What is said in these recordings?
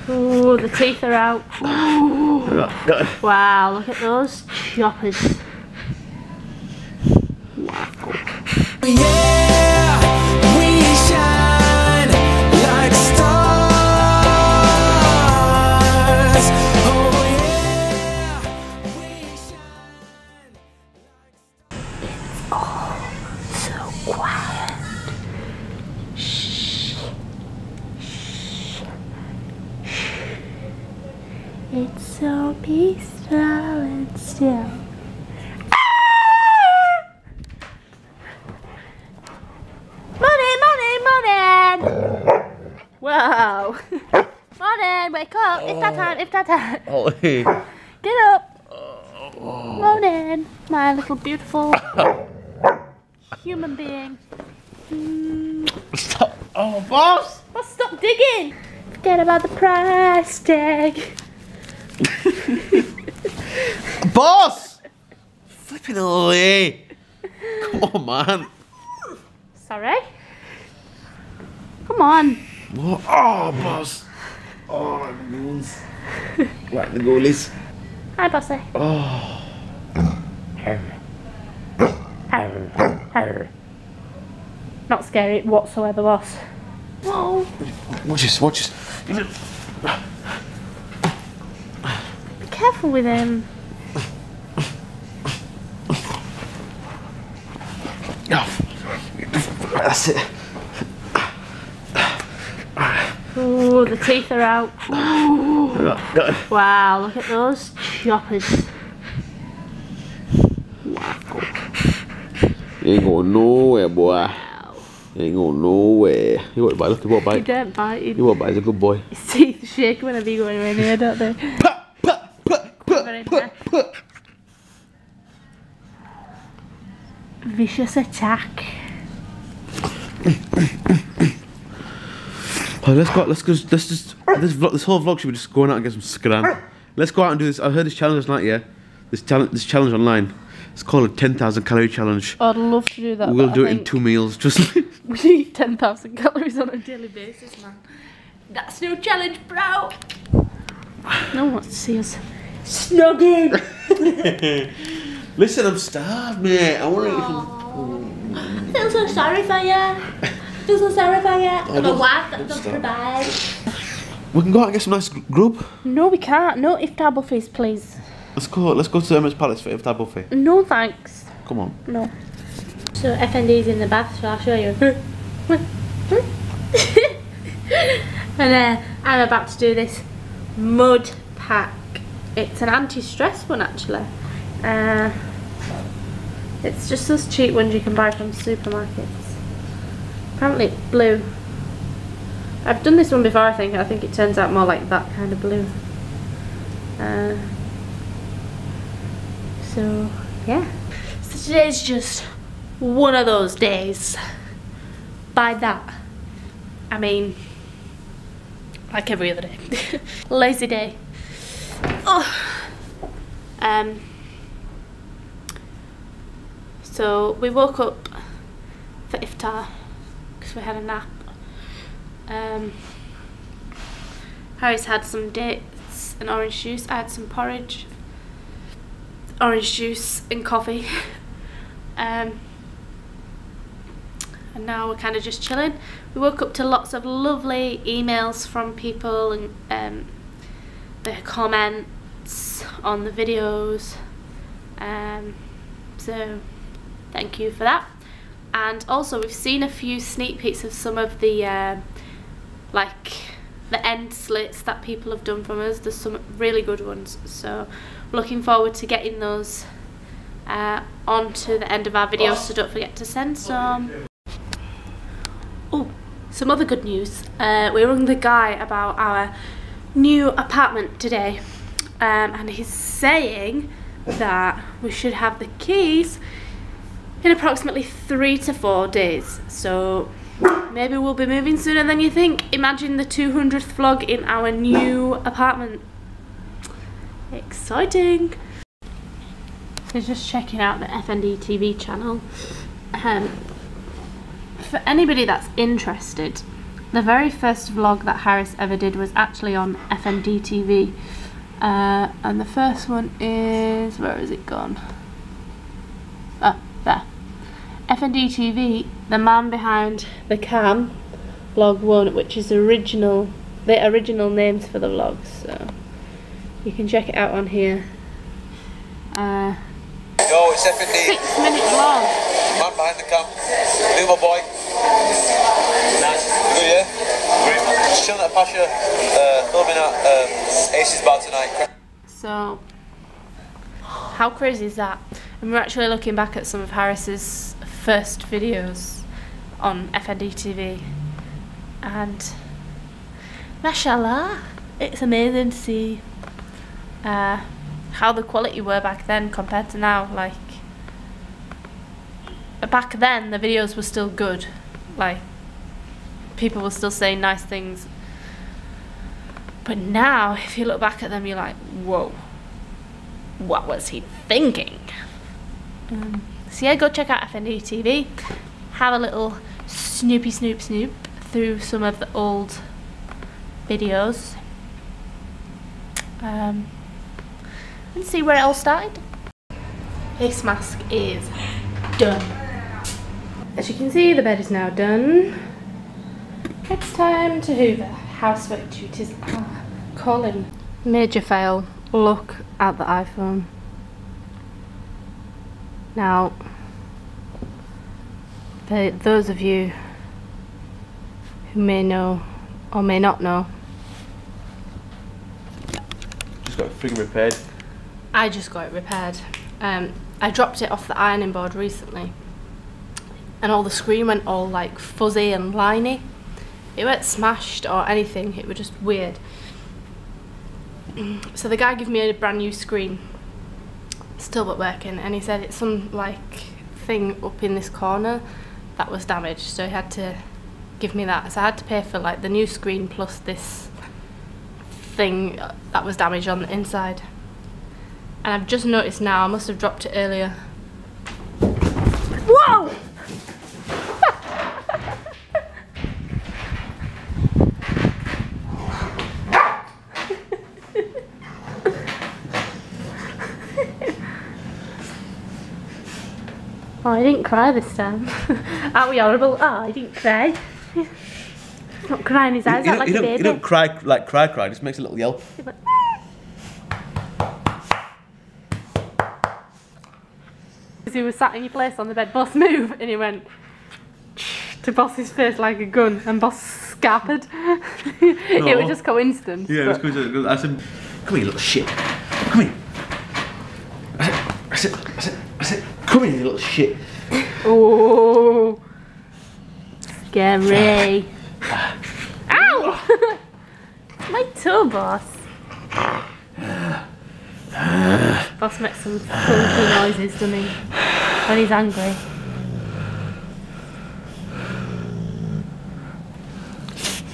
Ooh, the teeth are out. Wow, look at those choppers. Wow. Yeah, we shine like stars. Oh yeah, we shine like It's all so quiet. Shh. Shh. It's so peaceful and still. Wow. Morning, wake up. It's that time, it's that time. Oh, hey. Get up. Morning, my little beautiful human being. Stop. Oh, boss. Well, stop digging. Forget about the price tag. Boss! Flipping away. Come on, man. Sorry. Come on. What? Oh, boss. Oh, the goals. Right, the goalies. Hi, bossy. Oh. Not scary whatsoever, boss. Whoa. Watch this, watch this. Be careful with him. Oh. That's it. Ooh, the teeth are out. Wow, look at those choppers. Wow. You ain't going nowhere, boy. Wow. You ain't going nowhere. You won't bite, look, you won't You bite. don't bite. You won't bite, he's a good boy. His teeth shake whenever you go in here, don't they? Very nice. Vicious attack. Oh, let's just this whole vlog should be just going out and get some scran. Let's go out and do this. I heard this challenge last night, yeah. This challenge online. It's called a 10,000 calorie challenge. I'd love to do that. We'll do it in 2 meals, just like. We eat 10,000 calories on a daily basis, man. That's no challenge, bro. No one wants to see us snugging. Listen, I'm starved, mate. I want to. I feel so sorry for you. I feel so sorry for you. I'm a wife that doesn't provide. We can go out and get some nice grub. No, we can't. No iftar buffets, please. Let's go to Emirates Palace for iftar buffet. No thanks. Come on. No. So Effendi's in the bath, so I'll show you. And I'm about to do this mud pack. It's an anti-stress one, actually. It's just those cheap ones you can buy from supermarkets. Apparently it's blue. I've done this one before, I think. I think it turns out more like that kind of blue. So, yeah. So today's just one of those days. By that, I mean, like every other day. Lazy day. Oh. So we woke up for iftar because we had a nap. Haris had some dates and orange juice. I had some porridge, orange juice and coffee. And now we're kind of just chilling. We woke up to lots of lovely emails from people and their comments on the videos. So thank you for that. And also we've seen a few sneak peeks of some of the like the end slits that people have done from us. There's some really good ones, so looking forward to getting those onto the end of our videos, so don't forget to send some. Oh, some other good news. We rang the guy about our new apartment today, and he's saying that we should have the keys in approximately 3 to 4 days. So maybe we'll be moving sooner than you think. Imagine the 200th vlog in our new apartment. Exciting. So just checking out the Effendi TV channel. For anybody that's interested, The very first vlog that Haris ever did was actually on FND TV. And the first one is, where has it gone? Oh, there. FND TV, the man behind the cam, vlog 1, which is the original names for the vlogs, so you can check it out on here. Yo, it's FND. 6-minute vlog. Man behind the cam. New my boy. Nice. Good, yeah? Great. Just chilling at Pasha, filming at Ace's bar tonight. So, how crazy is that? And we're actually looking back at some of Haris's first videos on FND TV. And, mashallah, it's amazing to see how the quality were back then compared to now. Like, back then the videos were still good, like people were still saying nice things, but now if you look back at them you're like, whoa, what was he thinking? So yeah, go check out FND TV, have a little snoop through some of the old videos, and see where it all started. Face mask is done. As you can see, the bed is now done. It's time to hoover. Housework duties are calling. Major fail. Look at the iPhone. Now, for those of you who may know or may not know, Just got it friggin' repaired. I just got it repaired. I dropped it off the ironing board recently, and all the screen went all like fuzzy and liney. It weren't smashed or anything, it was just weird. So the guy gave me a brand new screen, still but working, and he said it's some like thing up in this corner that was damaged, so he had to give me that. So I had to pay for like the new screen plus this thing that was damaged on the inside. And I've just noticed now, I must have dropped it earlier. Whoa! Oh, I didn't cry this time. Aren't we horrible? Oh, I didn't cry. Not crying his eyes out like a baby. You don't cry like cry, just makes a little yelp. He was sat in your place on the bed, boss move, and he went to boss's face like a gun, and boss scampered. It was just coincidence. Yeah, it was coincidence. I said, come here, you little shit. Come here. I said, come here, you little shit. Oh, scary. Ow! My toe, boss. Boss makes some funky noises, doesn't he? When he's angry.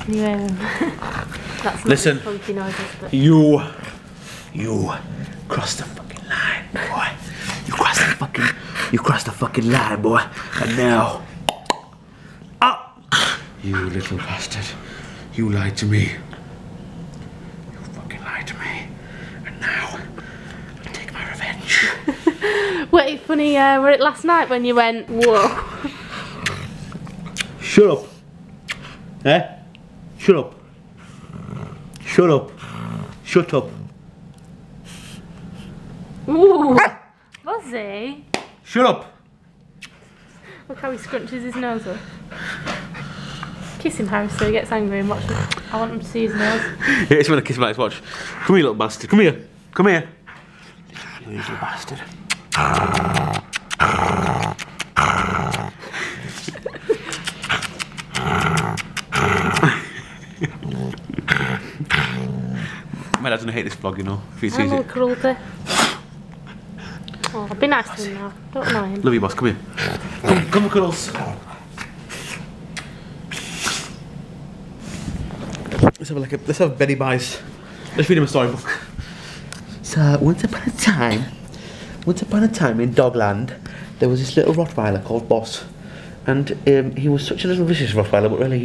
Can you hear him? That's Listen, funky noises, but you crossed the fucking line, boy. You crossed the fucking line, boy. And now, you little bastard, you lied to me. You fucking lied to me. And now, I'll take my revenge. wait, funny, were it last night when you went, whoa? Shut up. Eh? Shut up. Shut up. Shut up. Ooh, was he? Shut up. Look how he scrunches his nose up. Kiss him, Harris, so he gets angry and watch him. I want him to see his nose. Yeah, it's when I kiss him, like, watch. Come here, little bastard. Come here. Come here. You little bastard. My dad's gonna hate this vlog, you know, if he sees Animal it. cruelty. Oh, be nice to him now. Don't annoy him. Love you, boss. Come here. Come, cuddles. Let's have Betty Buys. Let's read him a storybook. So once upon a time in Dogland, there was this little Rottweiler called Boss, and he was such a little vicious Rottweiler, but really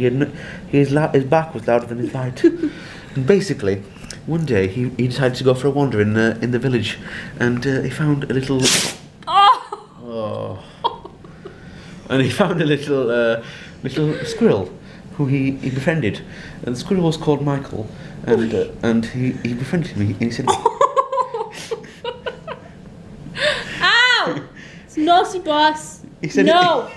his bark was louder than his bite. And basically, one day he decided to go for a wander in the village, and he found a little. Oh. And he found a little squirrel who he befriended, and the squirrel was called Michael, and he befriended me, and he said. Ow! It's naughty, boss. He said, no.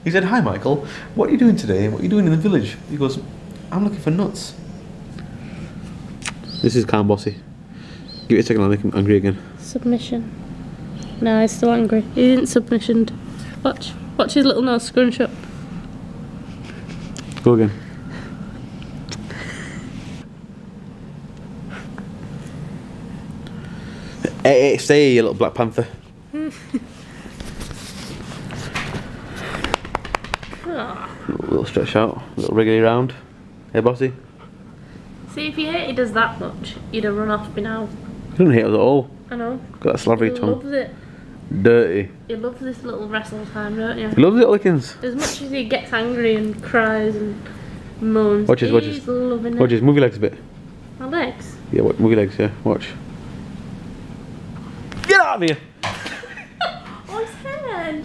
He said, "Hi, Michael. What are you doing today? What are you doing in the village?" He goes, "I'm looking for nuts." This is calm, bossy. Give it a second, I'll make him angry again. Submission. No, he's still angry. He didn't submissioned. Watch his little nose scrunch up. Go again. Hey, stay, you little Black Panther. Little stretch out, little wriggly round. Hey, bossy. See, if you hated us that much, you'd have run off by now. You don't hate us at all. I know. Got that slavery He tongue. loves it. Dirty. He loves this little wrestle time, don't you? He loves it, Lickens. As much as he gets angry and cries and moans, Watch his, watch he's his. loving it. Watch his, move your legs a bit. My legs? Yeah, move your legs, yeah, watch. Get out of here! Oh, his head!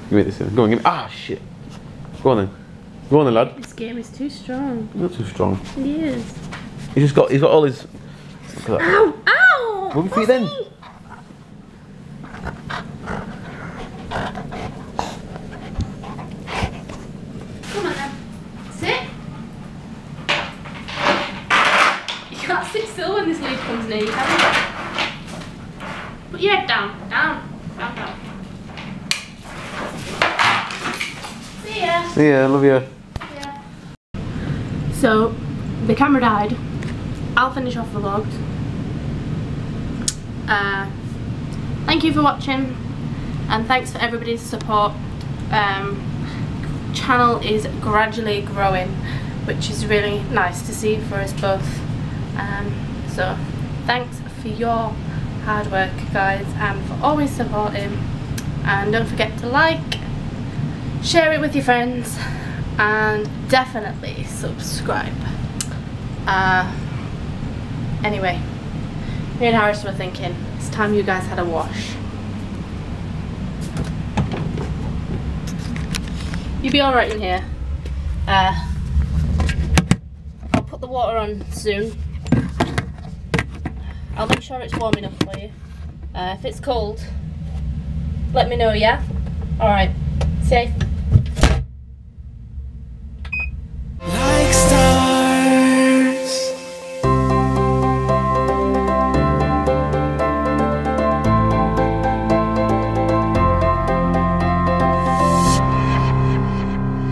Give me this, go on, give me. Ah, shit. Go on then. Go on then, lad. This game is too strong. Not too strong. He is. He's got all his. Look at that. Ow! Ow! Move your feet then. Come on then. Sit. You can't sit still when this lead comes near you, can you? Put your head down. Down. Down, down. See ya. See ya, love you. Yeah. So, the camera died. I'll finish off the vlogs. Thank you for watching, and thanks for everybody's support. Channel is gradually growing, which is really nice to see for us both. So thanks for your hard work, guys, and for always supporting. And don't forget to like, share it with your friends, and definitely subscribe. Anyway, me and Haris were thinking it's time you guys had a wash. You'll be alright in here. I'll put the water on soon. I'll make sure it's warm enough for you. If it's cold, let me know, yeah? Alright, safe.